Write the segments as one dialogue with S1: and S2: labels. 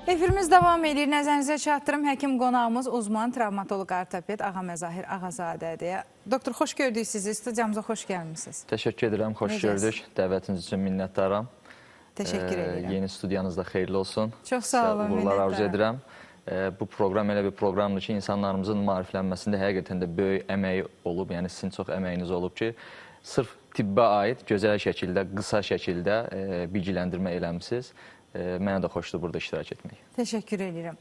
S1: Efirimiz davam edir. Nəzərinizə çatdırım. Həkim qonağımız uzman travmatoloq ortoped Ağa Məzahir Ağazadədir. Doktor, xoş gördük sizi. Studiyamıza xoş gəlmişsiniz.
S2: Təşəkkür edirəm, xoş gördük. Dəvətiniz üçün minnətdaram.
S1: Təşəkkür edirəm.
S2: Yeni studiyanız da xeyirli olsun.
S1: Çox sağ olun,
S2: uğurlar arzu edirəm. Bu proqram elə bir proqramdır ki, insanlarımızın maariflənməsində həqiqətən də böyük əməyi olub, yəni sizin çox əməyiniz olub ki, sırf tibbə aid gözəl şəkildə, qısa şəkildə bilgiləndirmə eləmişsiniz. Mənə də xoşdur burada iştirak etmək. Təşəkkür
S1: edirəm.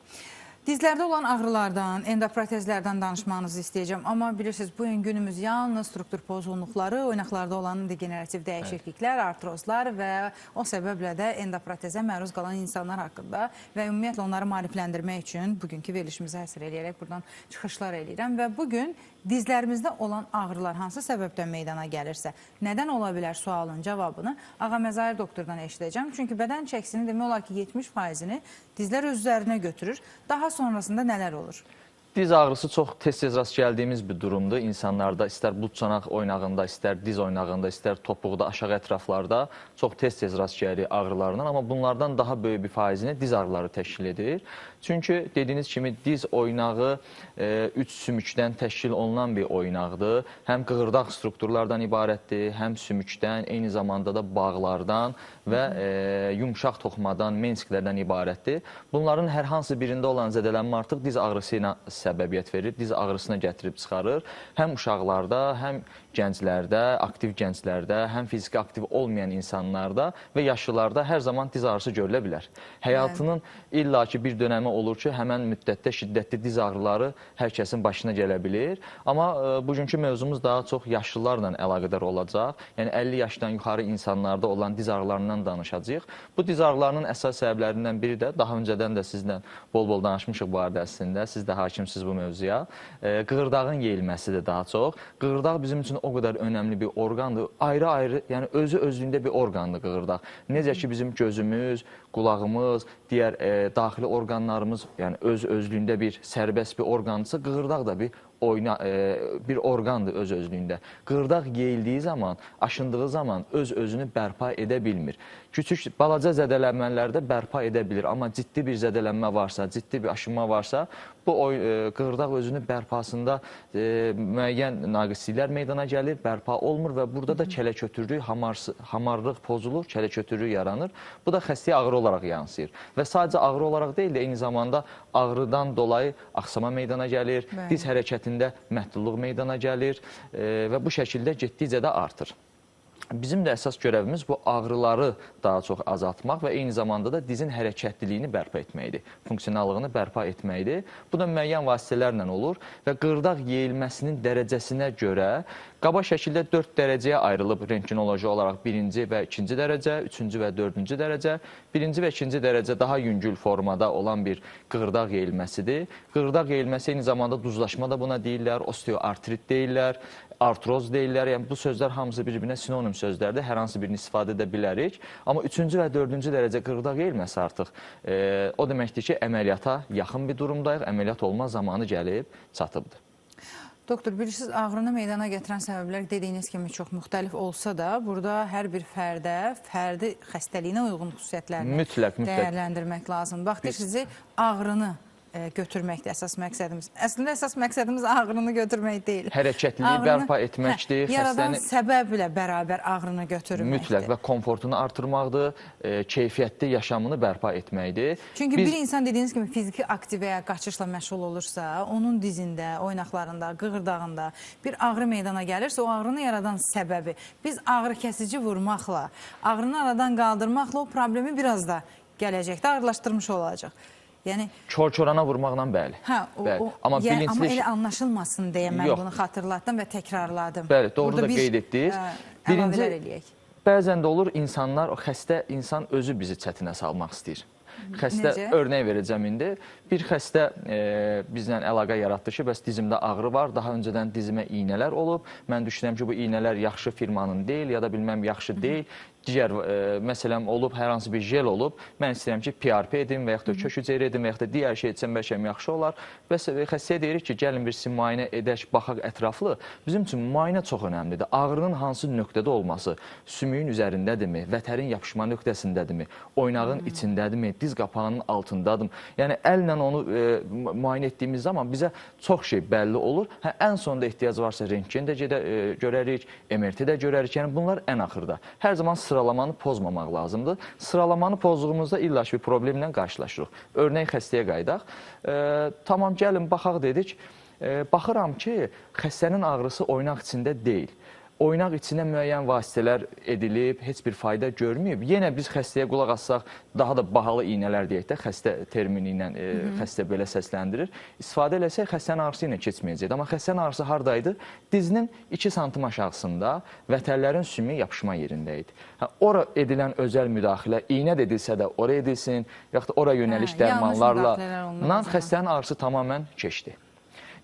S1: Dizlərdə olan ağrılardan, endoprotezlərdən danışmanızı istəyəcəm. Amma bilirsiniz, bugün günümüz yalnız struktur pozğunluqları, oynaqlarda olan degenerativ dəyişikliklər, artrozlar və o səbəblə də endoprotezə məruz qalan insanlar haqqında və ümumiyyətlə onları maarifləndirmək üçün bugünkü verilişimizə həsr eləyərək buradan çıxışlar eləyirəm. Və bugün dizlərimizdə olan ağrılar hansı səbəbdən meydana gəlirsə, nədən ola bilər sualın cavabını Ağa Məzahir doktordan eşidəcəm. Çünki bədən çəkisinin demək olar ki 70%-ni dizlər öz üzərinə götürür. Daha sonrasında nələr olur?
S2: Diz ağrısı çox tez-tez rast gəldiyimiz bir durumdur. İnsanlarda istər bud-çanaq oynağında, istər diz oynağında, istər topuqda, aşağı ətraflarda çox tez-tez rast gəlir ağrılarından. Amma bunlardan daha böyük bir faizini diz ağrıları təşkil edir. Çünki dediyiniz kimi diz oynağı 3 sümükdən təşkil olunan bir oynaqdır. Həm qığırdaq strukturlardan ibarətdir, həm sümükdən, eyni zamanda da bağlardan və yumşaq toxumadan, mensklərdən ibarətdir. Bunların hər hansı birində olan zədələnmə artıq diz ağrısı ilə səbəbiyyət verir, diz ağrısına gətirib çıxarır. Həm uşaqlarda, həm gənclərdə, aktiv gənclərdə, həm fiziki aktiv olmayan insanlarda və yaşlılarda hər zaman diz ağrısı görülə bilər. Həyatının illaki bir dönəmi olur ki, həmən müddətdə şiddətli diz ağrıları hər kəsin başına gələ bilir. Amma bugünkü mövzumuz daha çox yaşlılarla əlaqədar olacaq. Yəni 50 yaşdan yuxarı insanlarda olan diz ağrılarından danışacağıq. Bu diz ağrılarının əsas səbəblərindən biri də daha öncədən də sizlə bol-bol danışmışıq bu arada əslində. Siz də hakimsiniz bu mövzuya. Qığırdağın yeyilməsidir daha çox. Qığırdaq bizim üçün o qədər önəmli bir orqandır. Ayrı-ayrı, yəni özü özlüyündə bir orqandır qığırdaq. Necə ki bizim gözümüz, qulağımız, digər daxili orqanlarımız, yəni öz özlüyündə bir sərbəst bir orqandırsa, qığırdaq da bir orqandır öz özlüyündə. Qığırdaq yeyildiyi zaman, aşındığı zaman öz özünü bərpa edə bilmir. Küçük, balaca zədələnmələrdə bərpa edə bilir. Amma ciddi bir zədələnmə varsa, ciddi bir aşınma varsa, bu qığırdaq özünü bərpasında müəyyən naqisliklər meydana gəlir, bərpa olmur və burada da kələ-kötürlük, hamarlıq pozulur, kələ-kötürlük yaranır. Bu da xəstəyə ağrı olaraq yansıyır. Və sadəcə ağrı olaraq deyil də, eyni zamanda ağrıdan dolayı axsama meydana gəlir, diz hərəkətində məhdudluq meydana gəlir və bu şəkildə getdikcə də artır. Bizim də əsas görevimiz bu ağrıları daha çox azaltmaq və eyni zamanda da dizin hərəkətliliyini bərpa etməkdir, funksionallığını bərpa etməkdir. Bu da müəyyən vasitələrlə olur və qığırdaq yeyilməsinin dərəcəsinə görə qaba şəkildə 4 dərəcəyə ayrılıb rentgenoloji olaraq 1-ci və 2-ci dərəcə, 3-cü və 4-cü dərəcə. 1-ci və 2-ci dərəcə daha yüngül formada olan bir qığırdaq yeyilməsidir. Qığırdaq yeyilməsi eyni zamanda duzlaşma da buna deyirlər, osteoartrit deyirlər, artroz deyirlər. Yəni bu sözlər hamısı bir-birinə sinonim sözlərdir. Hər hansı birini istifadə edə bilərik. Amma 3-cü və 4-cü dərəcə qığırdaq yeyilməsi artıq o deməkdir ki, əməliyyata yaxın bir durumdayıq. Əməliyyat olma zamanı gəlib çatıbdır.
S1: Doktor, bilirsiniz, ağrını meydana gətirən səbəblər dediyiniz kimi çox müxtəlif olsa da, burada hər bir fərdi xəstəliyinə uyğun xüsusiyyətlərini dəyərləndirmək lazım. Baxdır, sizi ağrını götürməkdir əsas məqsədimiz. Əslində, əsas məqsədimiz ağrını götürmək deyil.
S2: Hərəkətliliyi bərpa etməkdir.
S1: Yaradan səbəblə bərabər ağrını götürməkdir.
S2: Mütləq və komfortunu artırmaqdır, keyfiyyətli yaşamını bərpa etməkdir.
S1: Çünki bir insan dediyiniz kimi fiziki aktiv və ya qaçışla məşğul olursa, onun dizində, oynaqlarında, qığırdağında bir ağrı meydana gəlirsə, o ağrını yaradan səbəbi biz ağrı kəsici vurmaqla, ağrını aradan qaldırmaqla o problemi biraz da gələcəkdə ağırlaşdırmış olacaq. Yəni
S2: kor-korana vurmaqla bəli.
S1: Amma elə anlaşılmasın deyə mən bunu xatırlatdım və təkrarladım.
S2: Bəli, doğru da qeyd etdiniz.
S1: Birinci,
S2: bəzən də olur insanlar, o xəstə insan özü bizi çətinə salmaq istəyir. Xəstə, örnək verəcəm indi. Bir xəstə bizlə əlaqə yaratdı ki, bəs dizimdə ağrı var, daha öncədən dizimə iynələr olub. Mən düşünürəm ki, bu iynələr yaxşı firmanın deyil, ya da bilməm yaxşı deyil. digər məsələm olub, hər hansı bir jel olub, mən istəyirəm ki, PRP edim və yaxud da kök hücrə edim və yaxud da digər şey etsəm bəlkə yaxşı olar. Və xəstəyə deyirik ki, gəlin bir sizin müayinə edək, baxaq ətraflı. Bizim üçün müayinə çox önəmlidir. Ağrının hansı nöqtədə olması, sümüyün üzərindədirmi, vətərin yapışma nöqtəsindədirmi, oynağın içindədirmi, diz qapağının altındadırmı? Yəni əllə onu müayinə etdiyimiz zaman bizə çox şey bəlli olur. Ən sonunda ehtiyac varsa rentgen də görərik, MRT də görərik. Yəni bunlar ən axırda. Hər zaman sıralamanı pozmamaq lazımdır. Sıralamanı pozduğumuzda illa bir problemlə qarşılaşırıq. Örnək xəstəyə qaydaq. Tamam, gəlin, baxaq dedik. Baxıram ki, xəstənin ağrısı oynaq içində deyil. Oynaq içinə müəyyən vasitələr edilib, heç bir fayda görməyib. Yenə biz xəstəyə qulaq assaq, daha da bahalı iynələr deyək də, xəstə termini ilə xəstə belə səsləndirir. İstifadə eləsək, xəstənin ağrısı ilə keçməyəcək. Amma xəstənin ağrısı haradaydı? Dizinin 2 santim aşağısında vətərlərin sümüyü yapışma yerində idi. Ora edilən özəl müdaxilə, iynə də edilsə də ora edilsin, yaxud da ora yönəliş dərmanlarla xəstənin ağrısı tamamən keçdi.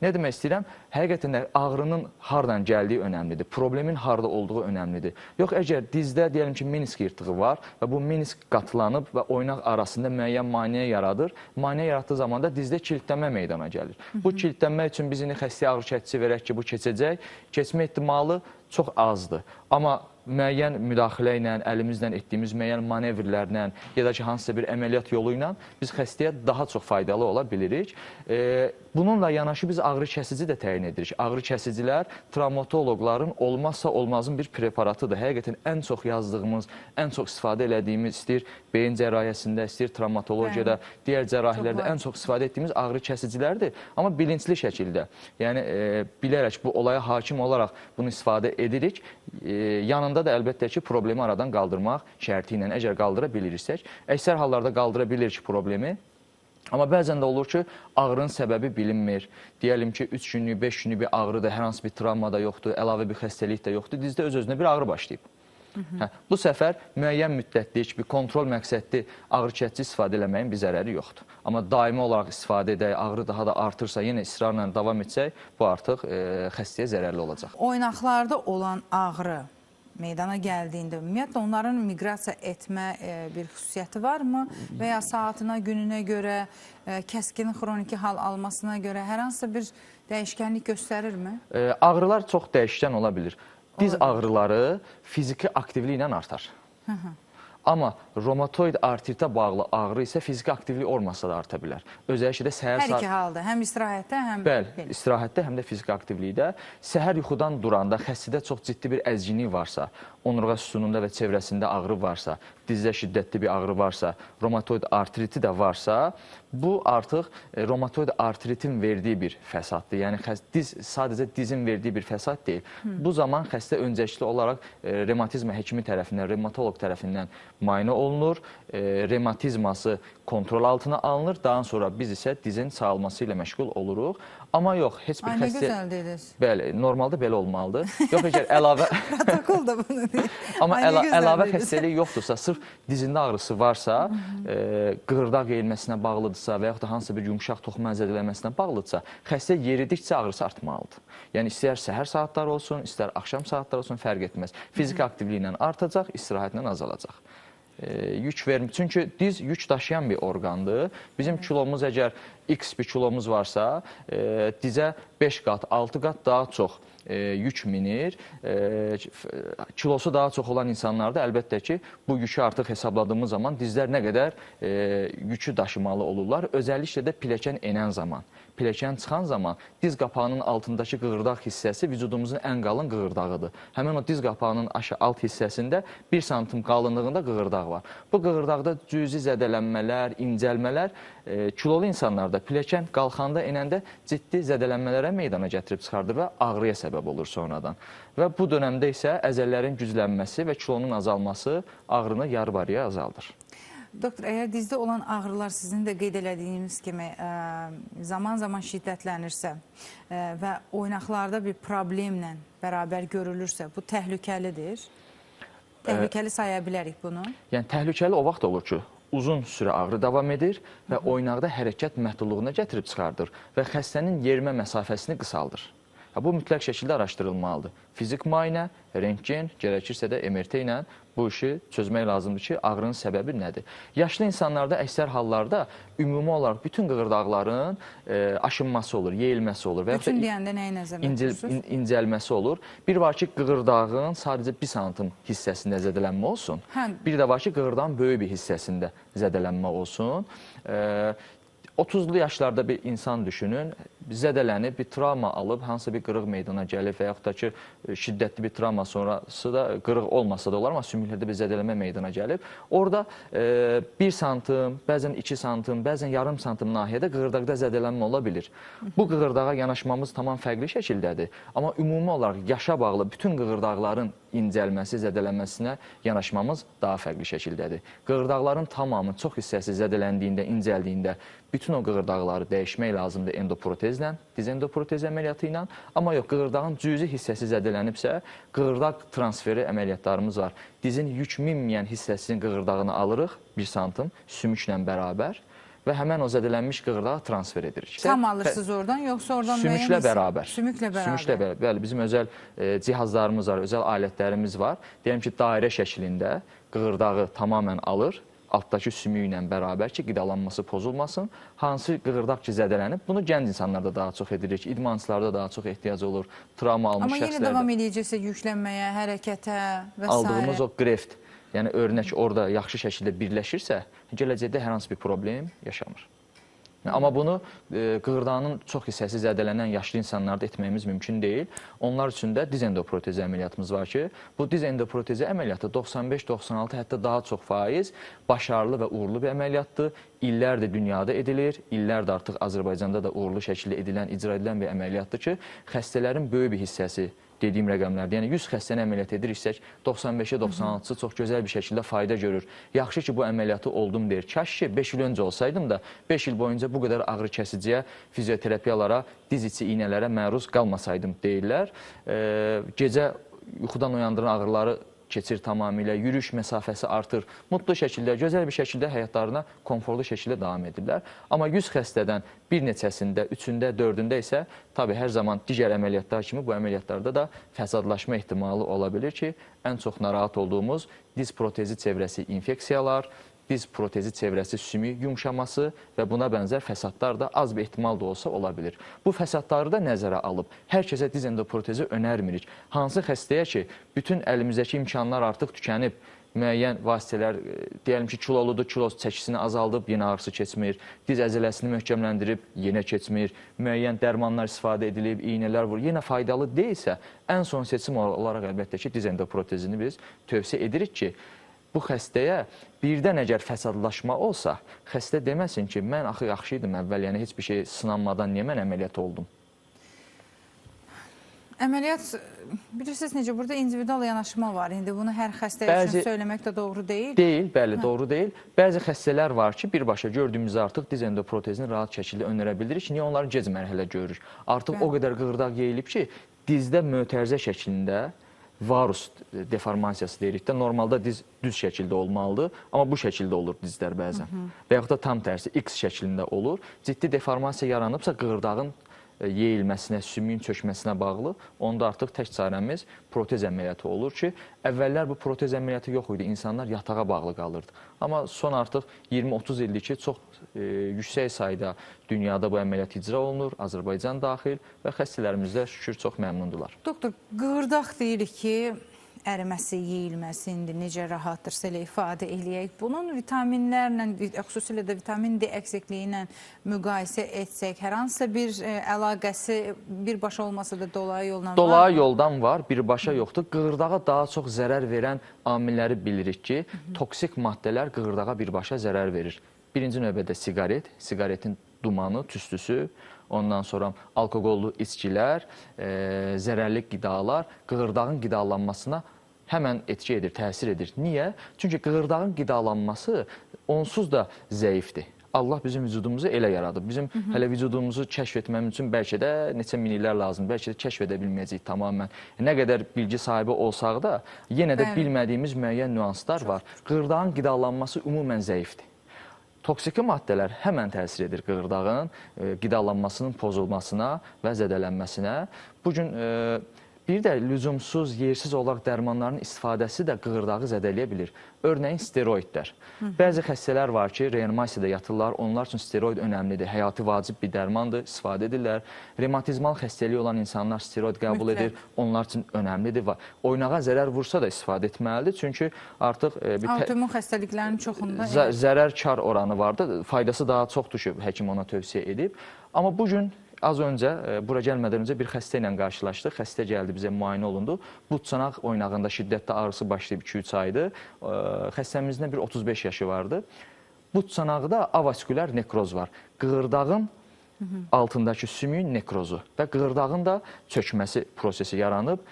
S2: Nə demək istəyirəm? Həqiqətən də ağrının hardan gəldiyi önəmlidir. Problemin harada olduğu önəmlidir. Yox, əgər dizdə deyəlim ki, menisk yırtığı var və bu menisk qatlanıb və oynaq arasında müəyyən maneə yaradır. Maneə yaratdığı zaman da dizdə kilidlənmə meydana gəlir. Bu kilidlənmə üçün biz indi xəstəyə ağrı kəsici verək ki, bu keçəcək. Keçmə ehtimalı çox azdır. Amma müəyyən müdaxilə ilə, əlimizlə etdiyimiz müəyyən manevrlərlə ya da ki, hansısa bir əməliyyat yolu ilə biz xəstəyə daha çox faydalı ola bilirik. Bununla yanaşı biz ağrı kəsici də təyin edirik. Ağrı kəsicilər travmatoloqların olmazsa olmazın bir preparatıdır. Həqiqətən ən çox yazdığımız, ən çox istifadə elədiyimiz, istəyir beyin cərrahiyyəsində, istəyir travmatologiyada, digər cərrahilərdə ən çox istifadə etdiyimiz ağrı kəsicilərdir. Amma bilinçli şəkildə, yəni bilərək bu olaya hakim olaraq bunu istifadə edirik. Yanında da əlbəttə ki, problemi aradan qaldırmaq şərti ilə, əgər qaldıra bilirsək, əksər hallarda qaldıra bilirik problemi. Amma bəzən də olur ki, ağrının səbəbi bilinmir. Deyəlim ki, 3 günlük, 5 günlük bir ağrıdır, hər hansı bir travma da yoxdur, əlavə bir xəstəlik də yoxdur. Dizdə öz-özünə bir ağrı başlayıb. Bu səfər müəyyən müddətlik, bir kontrol məqsədli ağrı kəsici istifadə eləməyin bir zərəri yoxdur. Amma daimi olaraq istifadə edək, ağrı daha da artırsa, yenə israrla davam etsək, bu artıq xəstəyə zərərli olacaq.
S1: Oynaqlarda olan ağrı meydana gəldiyində ümumiyyətlə onların miqrasiya etmə bir xüsusiyyəti varmı və ya saatına, gününə görə, kəskin xroniki hal almasına görə hər hansısa bir dəyişkənlik göstərirmi?
S2: Ağrılar çox dəyişkən ola bilir. Diz ağrıları fiziki aktivlik ilə artar. Amma romatoid artritə bağlı ağrı isə fiziki aktivlik olmasa da arta bilər. Özəlliklə də səhər
S1: hər iki halda, həm istirahətdə, həm
S2: Bəli, istirahətdə, həm də fiziki aktivlikdə. Səhər yuxudan duranda xəstədə çox ciddi bir əzginlik varsa, onurğa sütununda və çevrəsində ağrı varsa, dizdə şiddətli bir ağrı varsa, romatoid artriti də varsa, bu artıq romatoid artritin verdiyi bir fəsaddır. Yəni sadəcə dizin verdiyi bir fəsad deyil. Bu zaman xəstə öncəlikli olaraq revmatizma həkimi tərəfindən, revmatoloq tərəfindən müayinə olunur, revmatizması kontrol altına alınır, daha sonra biz isə dizin sağalması ilə məşğul oluruq. Amma yox, heç bir xəstə... Nə gözəl dediniz. Bəli, normalda belə olmalıdır. Yox, əgər əlavə...
S1: Protokol da bunu deyir.
S2: Amma əlavə xəstəlik yoxdursa, sırf dizində ağrısı varsa, qığırdaq yeyilməsinə bağlıdırsa və yaxud da hansısa bir yumuşaq toxuma zədələnməsinə bağlıdırsa, xəstə yeridikcə ağrısı artmalıdır. Yəni, istər səhər saatları olsun, istər axşam saatları olsun, fərq etməz. Fiziki aktivliklə artacaq, istirahətlə azalacaq. Çünki diz yük daşıyan bir orqandır. Bizim kilomuz əgər X bir kilomuz varsa, dizə 5 qat, 6 qat daha çox yük minir. Kilosu daha çox olan insanlarda əlbəttə ki, bu yükü artıq hesabladığımız zaman dizlər nə qədər yükü daşımalı olurlar. Özəlliklə də piləkən enən zaman. Piləkən çıxan zaman diz qapağının altındakı qığırdaq hissəsi vücudumuzun ən qalın qığırdağıdır. Həmin o diz qapağının alt hissəsində 1 santim qalınlığında qığırdaq var. Bu qığırdaqda cüzi zədələnmələr, incəlmələr kilolu insanlarda piləkən qalxanda, enəndə ciddi zədələnmələrə meydana gətirib çıxardır və ağrıya səbəb olur sonradan. Və bu dönəmdə isə əzəllərin güclənməsi və kilonun azalması ağrını yarı-yarıya azaldır.
S1: Doktor, əgər dizdə olan ağrılar sizin də qeyd elədiyiniz kimi zaman-zaman şiddətlənirsə və oynaqlarda bir problemlə bərabər görülürsə, bu təhlükəlidir. Təhlükəli saya bilərik bunu. Yəni,
S2: təhlükəli o vaxt olur ki, uzun sürə ağrı davam edir və oynaqda hərəkət məhdudluğuna gətirib çıxardır və xəstənin yerimə məsafəsini qısaldır. Bu mütləq şəkildə araşdırılmalıdır. Fizik müayinə, rentgen, gərəkirsə də MRT ilə bu işi çözmək lazımdır ki, ağrının səbəbi nədir? Yaşlı insanlarda əksər hallarda ümumi olaraq bütün qığırdaqların aşınması olur, yeyilməsi olur.
S1: Bütün deyəndə nəyi nəzərdə tutursunuz?
S2: İncəlməsi olur. Bir var ki, qığırdağın sadəcə 1 santim hissəsində zədələnmə olsun. Bir də var ki, qığırdağın böyük bir hissəsində zədələnmə olsun. 30'lu yaşlarda bir insan düşünün, zədələnib, bir travma alıb, hansısa bir qırıq meydana gəlib və yaxud da ki, şiddətli bir travma sonrası da qırıq olmasa da olar, amma sümüklərdə bir zədələnmə meydana gəlib. Orada 1 santim, bəzən 2 santim, bəzən yarım santim nahiyədə qığırdaqda zədələnmə ola bilir. Bu qığırdağa yanaşmamız tamam fərqli şəkildədir. Amma ümumi olaraq yaşa bağlı bütün qığırdaqların incəlməsi, zədələnməsinə yanaşmamız daha fərqli şəkildədir. Qığırdaqların tamamı, çox hissəsi zədələndiyində, incəldiyində bütün o qığırdaqları dəyişmək lazımdır endoprotezlə, diz endoprotez əməliyyatı ilə. Amma yox, qığırdağın cüzi hissəsi zədələnibsə, qığırdaq transferi əməliyyatlarımız var. Dizin yük minməyən hissəsinin qığırdağını alırıq 1 santim sümüklə bərabər və həmən o zədələnmiş qığırdağı transfer edirik.
S1: Tam alırsınız oradan, yoxsa oradan
S2: sümüklə bərabər.
S1: Sümüklə bərabər.
S2: Sümüklə bərabər. Bəli, bizim özəl cihazlarımız var, özəl alətlərimiz var. Deyəm ki, dairə şəklində qığırdağı tamamən alır, altdakı sümüyü ilə bərabər ki, qidalanması pozulmasın. Hansı qığırdaq ki, zədələnib, bunu gənc insanlarda daha çox edirik, idmançılarda daha çox ehtiyac olur, travma almış şəxslərdə.
S1: Amma yenə davam edəcəksə yüklənməyə, hərəkətə və s.
S2: Aldığımız o qreft, yəni örnək orada yaxşı şəkildə birləşirsə, gələcəkdə hər hansı bir problem yaşamır. Amma bunu qığırdağının çox hissəsi zədələnən yaşlı insanlarda etməyimiz mümkün deyil. Onlar üçün də diz endoprotezi əməliyyatımız var ki, bu diz endoprotezi əməliyyatı 95-96, hətta daha çox faiz başarılı və uğurlu bir əməliyyatdır. İllərdir dünyada edilir, illərdir artıq Azərbaycanda da uğurlu şəkildə edilən, icra edilən bir əməliyyatdır ki, xəstələrin böyük bir hissəsi dediyim rəqəmlərdir. Yəni 100 xəstəni əməliyyat edirirsək, 95-ə 96-sı çox gözəl bir şəkildə fayda görür. Yaxşı ki, bu əməliyyatı oldum deyir. Kaş ki, 5 il öncə olsaydım da 5 il boyunca bu qədər ağrı kəsiciyə, fizioterapiyalara, diz içi iynələrə məruz qalmasaydım deyirlər. Gecə yuxudan uyandıran ağrıları keçir tamamilə, yürüyüş məsafəsi artır, mutlu şəkildə, gözəl bir şəkildə həyatlarına konforlu şəkildə davam edirlər. Amma 100 xəstədən bir neçəsində, 3-ündə, 4-ündə isə tabii hər zaman digər əməliyyatlar kimi bu əməliyyatlarda da fəsadlaşma ehtimalı ola bilir ki, ən çox narahat olduğumuz diz protezi çevrəsi infeksiyalar, diz protezi çevrəsi sümük yumşaması və buna bənzər fəsadlar da az bir ehtimal da olsa ola bilir. Bu fəsadları da nəzərə alıb, hər kəsə diz endoprotezi önərmirik. Hansı xəstəyə ki, bütün əlimizdəki imkanlar artıq tükənib, müəyyən vasitələr, deyəlim ki, kiloludur, kilos çəkisini azaldıb, yenə ağrısı keçmir, diz əzələsini möhkəmləndirib, yenə keçmir, müəyyən dərmanlar istifadə edilib, iynələr vurur, yenə faydalı deyilsə, ən son seçim olaraq əlbəttə ki, diz endoprotezini biz tövsiyə edirik ki, bu xəstəyə birdən əgər fəsadlaşma olsa, xəstə deməsin ki, mən axı yaxşı idim əvvəl, yəni heç bir şey sınanmadan niyə mən əməliyyat oldum?
S1: Əməliyyat, bilirsiniz necə, burada individual yanaşma var. İndi bunu hər xəstə üçün söyləmək də doğru deyil.
S2: Deyil, bəli, doğru deyil. Bəzi xəstələr var ki, birbaşa gördüyümüzdə artıq diz endoprotezini rahat şəkildə önərə bilirik. Niyə onları gec mərhələ görürük? Artıq o qədər qığırdaq yeyilib ki, dizdə mötərizə şəklində varus deformasiyası deyirik də, normalda diz düz şəkildə olmalıdır, amma bu şəkildə olur dizlər bəzən. Və yaxud da tam tərsi, X şəklində olur. Ciddi deformasiya yaranıbsa, qığırdağın yeyilməsinə, sümüyün çökməsinə bağlı, onda artıq tək çarəmiz protez əməliyyatı olur ki, əvvəllər bu protez əməliyyatı yox idi, insanlar yatağa bağlı qalırdı. Amma son artıq 20-30 ildir ki, çox yüksək sayda dünyada bu əməliyyat icra olunur, Azərbaycan daxil və xəstələrimiz də şükür çox məmnundular.
S1: Doktor, qığırdaq deyirik ki, əriməsi, yeyilməsi, indi necə rahatdırsa elə ifadə eləyək. Bunun vitaminlərlə, xüsusilə də vitamin D əksikliyi ilə müqayisə etsək, hər hansısa bir əlaqəsi birbaşa olmasa da dolayı yolla var?
S2: Dolayı yoldan var, birbaşa yoxdur. Qığırdağa daha çox zərər verən amilləri bilirik ki, toksik maddələr qığırdağa birbaşa zərər verir. Birinci növbədə siqaret, siqaretin dumanı, tüstüsü, ondan sonra alkoqollu içkilər, zərərli qidalar qığırdağın qidalanmasına həmən etki edir, təsir edir. Niyə? Çünki qığırdağın qidalanması onsuz da zəifdir. Allah bizim vücudumuzu elə yaradıb. Bizim hələ vücudumuzu kəşf etmemiz üçün bəlkə də neçə min illər lazım, bəlkə də kəşf edə bilməyəcəyik tamamən. Nə qədər bilgi sahibi olsaq da, yenə də bilmədiyimiz müəyyən nüanslar var. Qığırdağın qidalanması ümumən zəifdir. toksiki maddələr həmən təsir edir qığırdağın qidalanmasının pozulmasına və zədələnməsinə. Bu gün bir də lüzumsuz, yersiz olaraq dərmanların istifadəsi də qığırdağı zədələyə bilir. Örneğin steroidlər. Bəzi xəstələr var ki, reanimasiyada yatırlar, onlar üçün steroid önəmlidir, həyati vacib bir dərmandır, istifadə edirlər. Revmatizmal xəstəliyi olan insanlar steroid qəbul edir, onlar üçün önəmlidir. Oynağa zərər vursa da istifadə etməlidir, çünki artıq
S1: autoimmun xəstəliklərin çoxunda
S2: zərər-kar oranı vardır, faydası daha çoxdur ki, həkim ona tövsiyə edib. Amma bugün az öncə, bura gəlmədən öncə bir xəstə ilə qarşılaşdıq. Xəstə gəldi, bizə müayinə olundu. Bud çanaq oynağında şiddətli ağrısı başlayıb 2-3 aydır. Xəstəmizdə bir 35 yaşı vardı. Bud çanağında avaskülər nekroz var. Qığırdağın altındakı sümüyün nekrozu və qığırdağın da çökməsi prosesi yaranıb.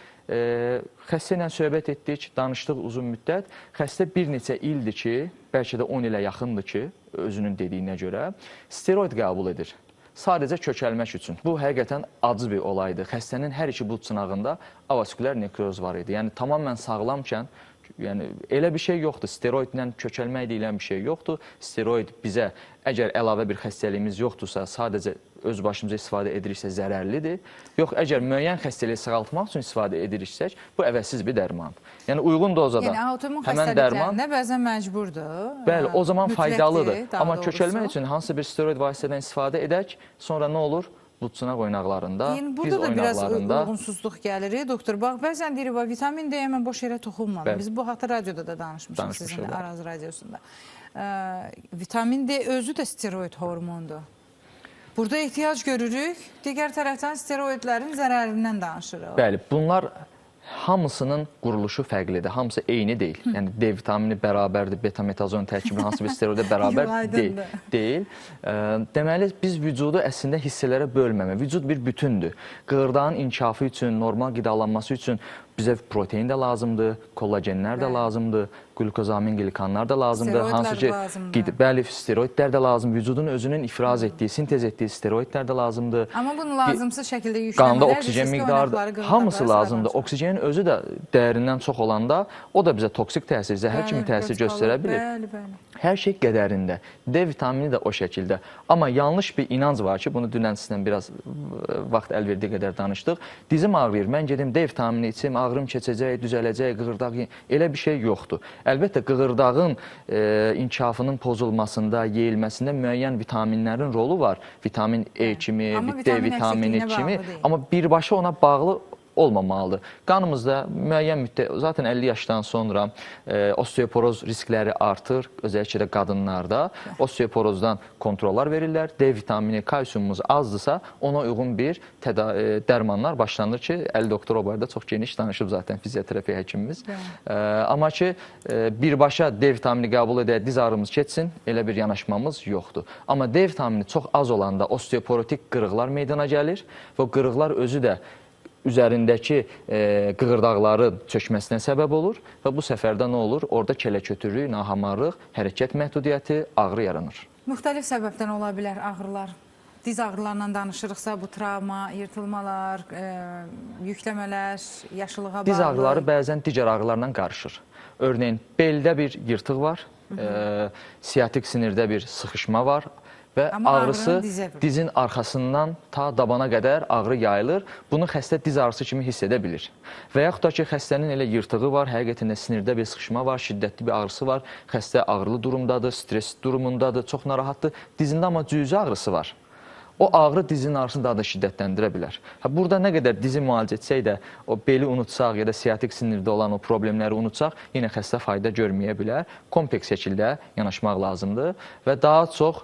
S2: Xəstə ilə söhbət etdik, danışdıq uzun müddət. Xəstə bir neçə ildir ki, bəlkə də 10 ilə yaxındır ki, özünün dediyinə görə steroid qəbul edir. Sadəcə kökəlmək üçün. Bu, həqiqətən acı bir olaydır. Xəstənin hər iki bud çınağında avaskülər nekroz var idi. Yəni, tamamən sağlamkən, elə bir şey yoxdur. Steroidlə kökəlmək deyilən bir şey yoxdur. Steroid bizə, əgər əlavə bir xəstəliyimiz yoxdursa, sadəcə öz başımıza istifadə ediriksə zərərlidir. Yox, əgər müəyyən xəstəliyi sağaltmaq üçün istifadə ediriksə, bu əvəzsiz bir dərmandır. Yəni, uyğun dozada həmən dərman
S1: bəzən məcburdur.
S2: Bəli, o zaman faydalıdır. Amma kökəlmək üçün hansısa bir steroid vasitədən istifadə edək, sonra nə olur? Bud çanaq oynaqlarında, diz
S1: burada da biraz
S2: oynaqlarında
S1: uyğunsuzluq gəlir. Doktor, bax, bəzən deyirik, vitamin D mən boş yerə toxunmadım. Biz bu haqda radioda da danışmışıq sizin Araz radiosunda. Vitamin D özü də steroid hormondur. Burada ehtiyac görürük, digər tərəfdən steroidlərin zərərindən danışırıq.
S2: Bəli, bunlar hamısının quruluşu fərqlidir, hamısı eyni deyil. Yəni, D vitamini bərabərdir, beta-metazon tərkibi hansı bir steroidə bərabər deyil. Deməli, biz vücudu əslində hissələrə bölməmək. Vücud bir bütündür. Qığırdağın inkişafı üçün, normal qidalanması üçün bizə protein də lazımdır, kollagenlər də lazımdır, glukozamin glikanlar da lazımdır. Hansı ki, bəli, steroidlər də lazımdır. Vücudun özünün ifraz etdiyi, sintez etdiyi steroidlər də lazımdır.
S1: Amma bunu lazımsız şəkildə yükləmələr,
S2: qanda oksigen miqdarı, hamısı lazımdır. Oksigenin özü də dəyərindən çox olanda, o da bizə toksik təsir, zəhər kimi təsir göstərə bilir. Hər şey qədərində. D vitamini də o şəkildə. Amma yanlış bir inanc var ki, bunu dünən sizlə biraz vaxt əl verdiyi qədər danışdıq. Dizim ağrıyır, mən gedim D vitamini içim, ağrım keçəcək, düzələcək, qığırdaq, elə bir şey yoxdur. Əlbəttə, qığırdağın inkişafının pozulmasında, yeyilməsində müəyyən vitaminlərin rolu var. Vitamin E kimi, D vitamini kimi. Amma birbaşa ona bağlı olmamalıdır. Qanımızda müəyyən müddət, zaten 50 yaşdan sonra osteoporoz riskləri artır, özelliklə də qadınlarda. Osteoporozdan kontrollar verirlər. D vitamini, kalsiyumumuz azdırsa, ona uyğun bir dərmanlar başlanır ki, Əli doktor o barədə çox geniş danışıb zaten fizioterapiya həkimimiz. Amma ki, birbaşa D vitamini qəbul edək, diz ağrımız keçsin, elə bir yanaşmamız yoxdur. Amma D vitamini çox az olanda osteoporotik qırıqlar meydana gəlir və o qırıqlar özü də üzərindəki qığırdaqların çökməsinə səbəb olur və bu səfərdə nə olur? Orada kələ-kötürlük, nahamarlıq, hərəkət məhdudiyyəti, ağrı yaranır.
S1: Müxtəlif səbəbdən ola bilər ağrılar. Diz ağrılarından danışırıqsa, bu travma, yırtılmalar, yükləmələr, yaşılığa bağlı.
S2: Diz ağrıları bəzən digər ağrılarla qarışır. Örneğin, beldə bir yırtıq var, siyatik sinirdə bir sıxışma var. Və ağrısı dizin arxasından ta dabana qədər ağrı yayılır. Bunu xəstə diz ağrısı kimi hiss edə bilir. Və yaxud da ki, xəstənin elə yırtığı var, həqiqətən də sinirdə bir sıxışma var, şiddətli bir ağrısı var. Xəstə ağrılı durumdadır, stres durumundadır, çox narahatdır. Dizində amma cüzi ağrısı var. O ağrı dizin ağrısını daha da şiddətləndirə bilər. Burada nə qədər dizi müalicə etsək də, o beli unutsaq ya da siyatik sinirdə olan o problemləri unutsaq, yenə xəstə fayda görməyə bilər. Kompleks şəkildə yanaşmaq lazımdır və daha çox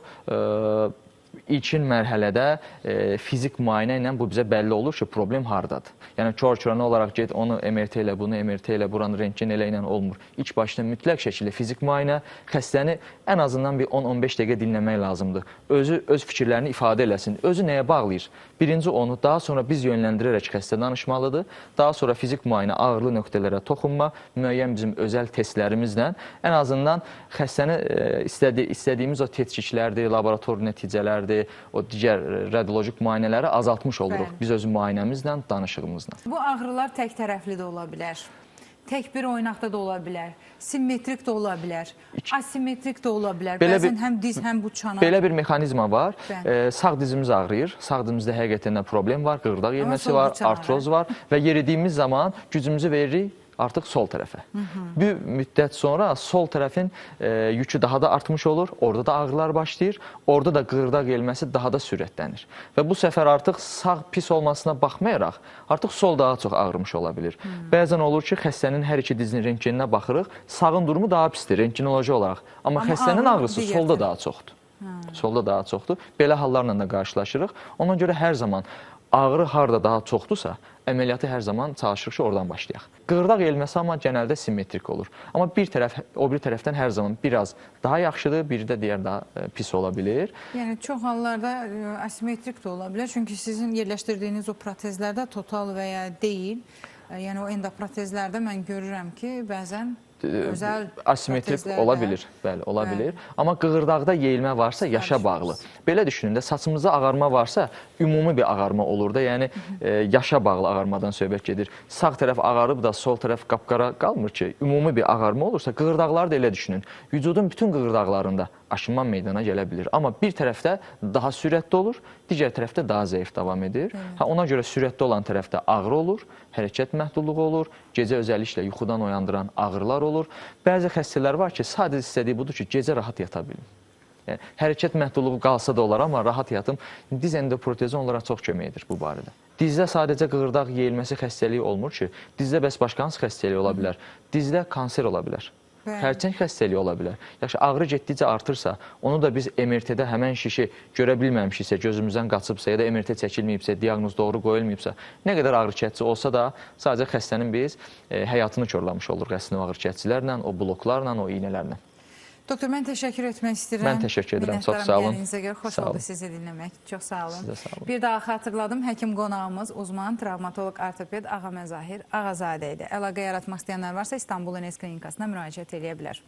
S2: ilkin mərhələdə fizik müayinə ilə bu bizə bəlli olur ki, problem hardadır. Yəni, kör-körənə olaraq get, onu MRT ilə, bunu MRT ilə, buranı rentgen elə ilə olmur. İlk başda mütləq şəkildə fizik müayinə, xəstəni ən azından bir 10-15 dəqiqə dinləmək lazımdır. Özü öz fikirlərini ifadə eləsin. Özü nəyə bağlayır? Birinci onu, daha sonra biz yönləndirərək xəstə danışmalıdır. Daha sonra fizik müayinə, ağrılı nöqtələrə toxunma, müəyyən bizim özəl testlərimizlə ən azından xəstəni istədiyimiz o tetkiklərdir, laborator nəticələrdir, o digər radiolojik müayinələri azaltmış oluruq biz öz müayinəmizlə, danışığımızla.
S1: Bu ağrılar tək tərəfli də ola bilər. tək bir oynaqda da ola bilər, simmetrik də ola bilər, asimetrik də ola bilər.
S2: Belə
S1: Bəzən həm diz, həm bu çanak.
S2: Belə bir mexanizma var.
S1: Bəli.
S2: Sağ dizimiz ağrıyır. Sağ dizimizdə həqiqətən də problem var, qığırdaq yenməsi
S1: sol
S2: var,
S1: bu çanağı.
S2: artroz var və yeridiyimiz zaman gücümüzü veririk artıq sol tərəfə. Bir müddət sonra sol tərəfin yükü daha da artmış olur, orada da ağrılar başlayır, orada da qığırdaq gelməsi daha da sürətlənir. Və bu səfər artıq sağ pis olmasına baxmayaraq, artıq sol daha çox ağrımış ola bilir. Bəzən olur ki, xəstənin hər iki dizinin rentgeninə baxırıq, sağın durumu daha pisdir rentgenoloji olaraq. Amma xəstənin ağrısı solda daha çoxdur. Solda daha çoxdur. Belə hallarla da qarşılaşırıq. Ona görə hər zaman ağrı harda daha çoxdursa, əməliyyatı hər zaman çalışırıq ki, oradan başlayaq. Qığırdaq elməsi amma genəldə simmetrik olur. Amma bir tərəf, o bir tərəfdən hər zaman biraz daha yaxşıdır, biri də digər daha pis ola bilir.
S1: Yəni, çox hallarda asimetrik də ola bilər. Çünki sizin yerləşdirdiyiniz o protezlərdə total və ya deyil. Yəni, o endoprotezlərdə mən görürəm ki, bəzən özəl
S2: asimetrik ola bilir. Bəli, ola bilir. Amma qığırdaqda yeyilmə varsa yaşa bağlı. Belə düşünün də, saçımızda ağarma varsa ümumi bir ağarma olur da, yəni yaşa bağlı ağarmadan söhbət gedir. Sağ tərəf ağarıb da sol tərəf qapqara qalmır ki, ümumi bir ağarma olursa qığırdaqları da elə düşünün. Vücudun bütün qığırdaqlarında aşınma meydana gələ bilir. Amma bir tərəfdə daha sürətli olur, digər tərəfdə daha zəif davam edir. Ona görə sürətli olan tərəfdə ağrı olur, hərəkət məhdudluğu olur, gecə özəlliklə yuxudan oyandıran ağrılar olur. Bəzi xəstələr var ki, sadəcə istədiyi budur ki, gecə rahat yata bilin. Yəni, hərəkət məhdudluğu qalsa da olar, amma rahat yatım. Diz endoprotezi onlara çox kömək edir bu barədə. Dizdə sadəcə qığırdaq yeyilməsi xəstəliyi olmur ki, dizdə bəs başqa hansı xəstəliyi ola bilər? Dizdə kanser ola bilər. Xərçəng xəstəliyi ola bilər. Yaxşı, ağrı getdikcə artırsa, onu da biz MRT-də həmən şişi görə bilməmişiksə, gözümüzdən qaçıbsa ya da MRT çəkilməyibsə, diaqnoz doğru qoyulmayıbsa, nə qədər ağrı kəsici olsa da, sadəcə xəstənin biz həyatını körləmiş oluruq əslində o ağrı kəsicilərlə, o bloklarla, o iynələrlə.
S1: Doktor, mən təşəkkür etmək istəyirəm.
S2: Mən təşəkkür edirəm, çox sağ olun.
S1: Xoş oldu sizi dinləmək. Çox sağ olun.
S2: Sizə sağ olun.
S1: Bir daha xatırladım, həkim qonağımız uzman travmatoloq ortoped Ağaməzahir Ağazadə idi. Əlaqə yaratmaq istəyənlər varsa İstanbul Enes Klinikasına müraciət edə bilər.